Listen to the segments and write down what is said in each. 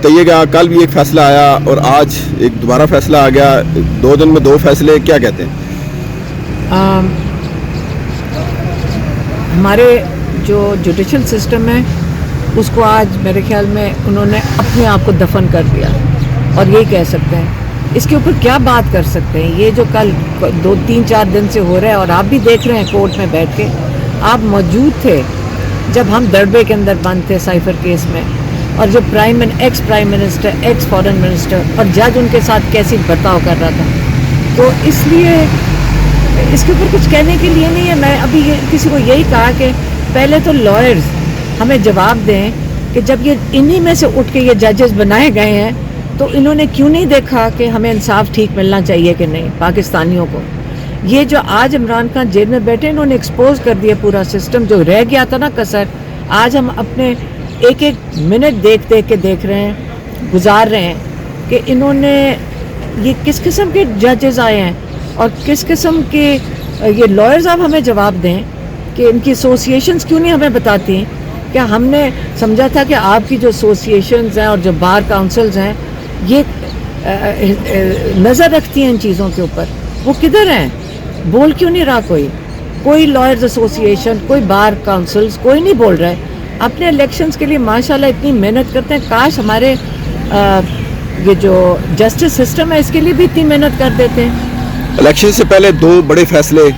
بتائیے گا کل بھی ایک فیصلہ آیا اور آج ایک دوبارہ فیصلہ آ گیا, 2 دن میں 2 فیصلے, کیا کہتے ہیں؟ ہمارے جو جوڈیشل سسٹم ہے اس کو آج میرے خیال میں انہوں نے اپنے آپ کو دفن کر دیا, اور یہی کہہ سکتے ہیں. اس کے اوپر کیا بات کر سکتے ہیں؟ یہ جو کل 2-3-4 دن سے ہو رہا ہے, اور آپ بھی دیکھ رہے ہیں کورٹ میں بیٹھ کے, آپ موجود تھے جب ہم دربے کے اندر بند تھے سائفر کیس میں, اور جو ex prime minister, x foreign minister اور جج ان کے ساتھ کیسی برتاؤ کر رہا تھا. تو اس لیے اس کے اوپر کچھ کہنے کے لیے نہیں ہے. میں ابھی کسی کو یہی کہا کہ پہلے تو لائرز ہمیں جواب دیں کہ جب یہ انہی میں سے اٹھ کے یہ ججز بنائے گئے ہیں تو انہوں نے کیوں نہیں دیکھا کہ ہمیں انصاف ٹھیک ملنا چاہیے کہ نہیں پاکستانیوں کو. یہ جو آج عمران خان جیل میں بیٹھے, انہوں نے ایکسپوز کر دیا پورا سسٹم, جو رہ گیا تھا نا کسر. آج ہم اپنے ایک منٹ دیکھ رہے ہیں, گزار رہے ہیں کہ انہوں نے یہ کس قسم کے ججز آئے ہیں اور کس قسم کے یہ لائرز. آپ ہمیں جواب دیں کہ ان کی ایسوسیشنز کیوں نہیں ہمیں بتاتی ہیں؟ کیا ہم نے سمجھا تھا کہ آپ کی جو ایسوسیشنز ہیں اور جو بار کاؤنسلز ہیں یہ نظر رکھتی ہیں ان چیزوں کے اوپر؟ وہ کدھر ہیں؟ بول کیوں نہیں رہا کوئی لائرز ایسوسیشن, کوئی بار کاؤنسلز, کوئی نہیں بول رہا ہے. اپنے الیکشنز کے لیے ماشاءاللہ اتنی محنت کرتے ہیں, کاش ہمارے یہ جو جسٹس سسٹم ہے اس کے لیے بھی اتنی محنت کر دیتے ہیں. الیکشن سے پہلے 2 بڑے فیصلے,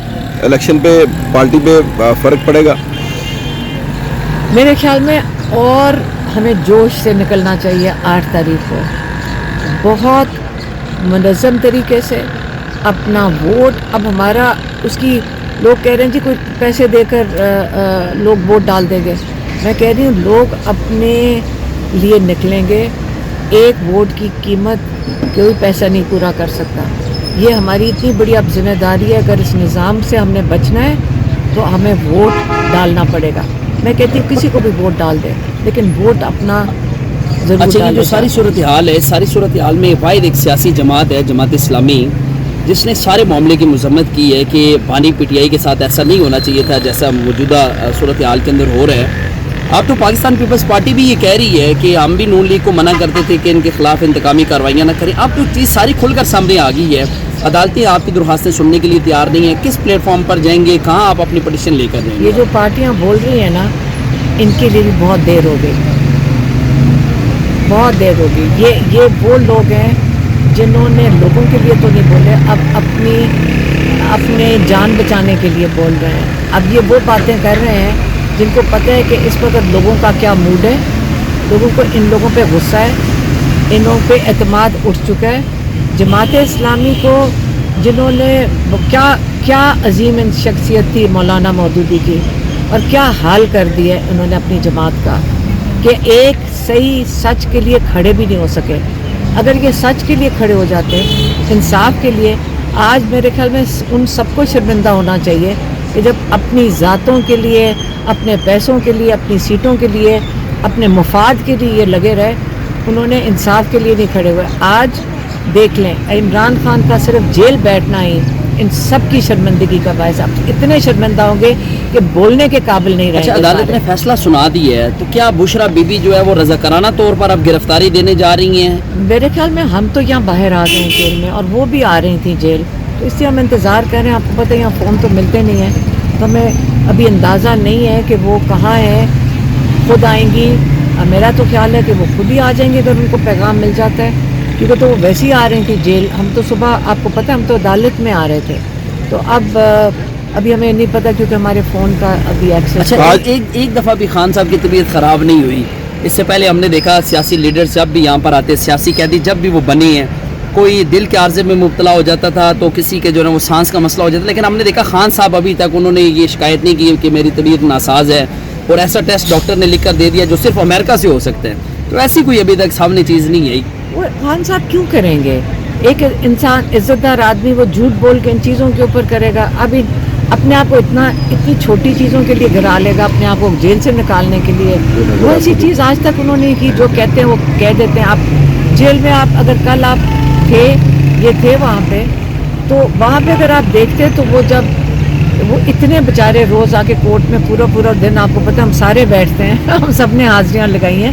الیکشن پہ پارٹی پہ فرق پڑے گا میرے خیال میں, اور ہمیں جوش سے نکلنا چاہیے 8 تاریخ کو, بہت منظم طریقے سے اپنا ووٹ. اب ہمارا اس کی لوگ کہہ رہے ہیں جی کوئی پیسے دے کر لوگ ووٹ ڈال دیں گے. میں کہہ رہی ہوں لوگ اپنے لیے نکلیں گے. ایک ووٹ کی قیمت کوئی پیسہ نہیں پورا کر سکتا. یہ ہماری اتنی بڑی اب ذمہ داری ہے, اگر اس نظام سے ہم نے بچنا ہے تو ہمیں ووٹ ڈالنا پڑے گا. میں کہتی ہوں کسی کو بھی ووٹ ڈال دیں, لیکن ووٹ اپنا ضرور. اچھا, یہ جو ساری صورتحال ہے, ساری صورتحال میں واحد ایک سیاسی جماعت ہے, جماعت اسلامی, جس نے سارے معاملے کی مذمت کی ہے کہ بانی پی ٹی آئی کے ساتھ ایسا نہیں ہونا چاہیے تھا جیسا موجودہ صورتحال کے اندر ہو رہا ہے. اب تو پاکستان پیپلز پارٹی بھی یہ کہہ رہی ہے کہ ہم بھی نون لیگ کو منع کرتے تھے کہ ان کے خلاف انتقامی کارروائیاں نہ کریں. اب تو چیز ساری کھل کر سامنے آ گئی ہے. عدالتیں آپ کی درخواستیں سننے کے لیے تیار نہیں ہیں. کس پلیٹ فارم پر جائیں گے, کہاں آپ اپنی پٹیشن لے کر جائیں گے؟ یہ جو پارٹیاں بول رہی ہیں نا, ان کے لیے بھی بہت دیر ہو گئی, بہت دیر ہو گئی. یہ وہ لوگ ہیں جنہوں نے لوگوں کے لیے تو نہیں بولے, اب اپنے جان بچانے کے لیے بول رہے ہیں. اب یہ وہ باتیں کر رہے ہیں جن کو پتہ ہے کہ اس وقت لوگوں کا کیا موڈ ہے, لوگوں کو ان لوگوں پہ غصہ ہے, انہوں پہ اعتماد اٹھ چکا ہے. جماعت اسلامی کو جنہوں نے کیا عظیم شخصیت تھی مولانا مودودی کی, اور کیا حال کر دیا انہوں نے اپنی جماعت کا, کہ ایک صحیح سچ کے لیے کھڑے بھی نہیں ہو سکے. اگر یہ سچ کے لیے کھڑے ہو جاتے, انصاف کے لیے, آج میرے خیال میں ان سب کو شرمندہ ہونا چاہیے کہ جب اپنی ذاتوں کے لیے, اپنے پیسوں کے لیے, اپنی سیٹوں کے لیے, اپنے مفاد کے لیے یہ لگے رہے, انہوں نے انصاف کے لیے نہیں کھڑے ہوئے. آج دیکھ لیں عمران خان کا صرف جیل بیٹھنا ہی ان سب کی شرمندگی کا باعث. اب اتنے شرمندہ ہوں گے کہ بولنے کے قابل نہیں رہیں گے. اچھا, عدالت نے فیصلہ سنا دی ہے, تو کیا بشرا بی بی جو ہے وہ رضاکارانہ طور پر اب گرفتاری دینے جا رہی ہیں؟ میرے خیال میں ہم تو یہاں باہر آ گئے ہیں جیل میں, اور وہ بھی آ رہی تھیں جیل, تو اس لیے ہم انتظار کر رہے ہیں. آپ کو پتہ ہے یہاں فون تو ملتے نہیں ہیں, تو ہمیں ابھی اندازہ نہیں ہے کہ وہ کہاں ہیں. خود آئیں گی, میرا تو خیال ہے کہ وہ خود ہی آ جائیں گے اگر ان کو پیغام مل جاتا ہے, کیونکہ تو وہ ویسے ہی آ رہی تھی جیل. ہم تو صبح, آپ کو پتہ ہے, ہم تو عدالت میں آ رہے تھے, تو اب ابھی ہمیں نہیں پتہ کیونکہ ہمارے فون کا ابھی ایکسیس. اچھا, ایک دفعہ بھی خان صاحب کی طبیعت خراب نہیں ہوئی. اس سے پہلے ہم نے دیکھا سیاسی لیڈرز جب بھی یہاں پر آتے, سیاسی قیدی جب بھی وہ بنے ہیں, کوئی دل کے عارضے میں مبتلا ہو جاتا تھا تو کسی کے جو ہے وہ سانس کا مسئلہ ہو جاتا, لیکن ہم نے دیکھا خان صاحب ابھی تک انہوں نے یہ شکایت نہیں کی کہ میری طبیعت ناساز ہے, اور ایسا ٹیسٹ ڈاکٹر نے لکھ کر دے دیا جو صرف امریکہ سے ہو سکتے ہیں. تو ایسی کوئی ابھی تک سامنے چیز نہیں آئی. وہ خان صاحب کیوں کریں گے؟ ایک انسان عزت دار آدمی وہ جھوٹ بول کے ان چیزوں کے اوپر کرے گا. ابھی اپنے آپ کو اتنی چھوٹی چیزوں کے لیے گرا لے گا, اپنے آپ کو جیل سے نکالنے کے لیے. وہ ایسی چیز آج تک انہوں نے کی جو کہتے ہیں وہ کہہ دیتے ہیں. آپ جیل میں, آپ اگر کل آپ تھے وہاں پہ, تو وہاں پہ اگر آپ دیکھتے تو وہ جب وہ اتنے بیچارے روز آ کے کورٹ میں پورا دن, آپ کو پتہ ہم سارے بیٹھتے ہیں, ہم سب نے حاضریاں لگائی ہیں,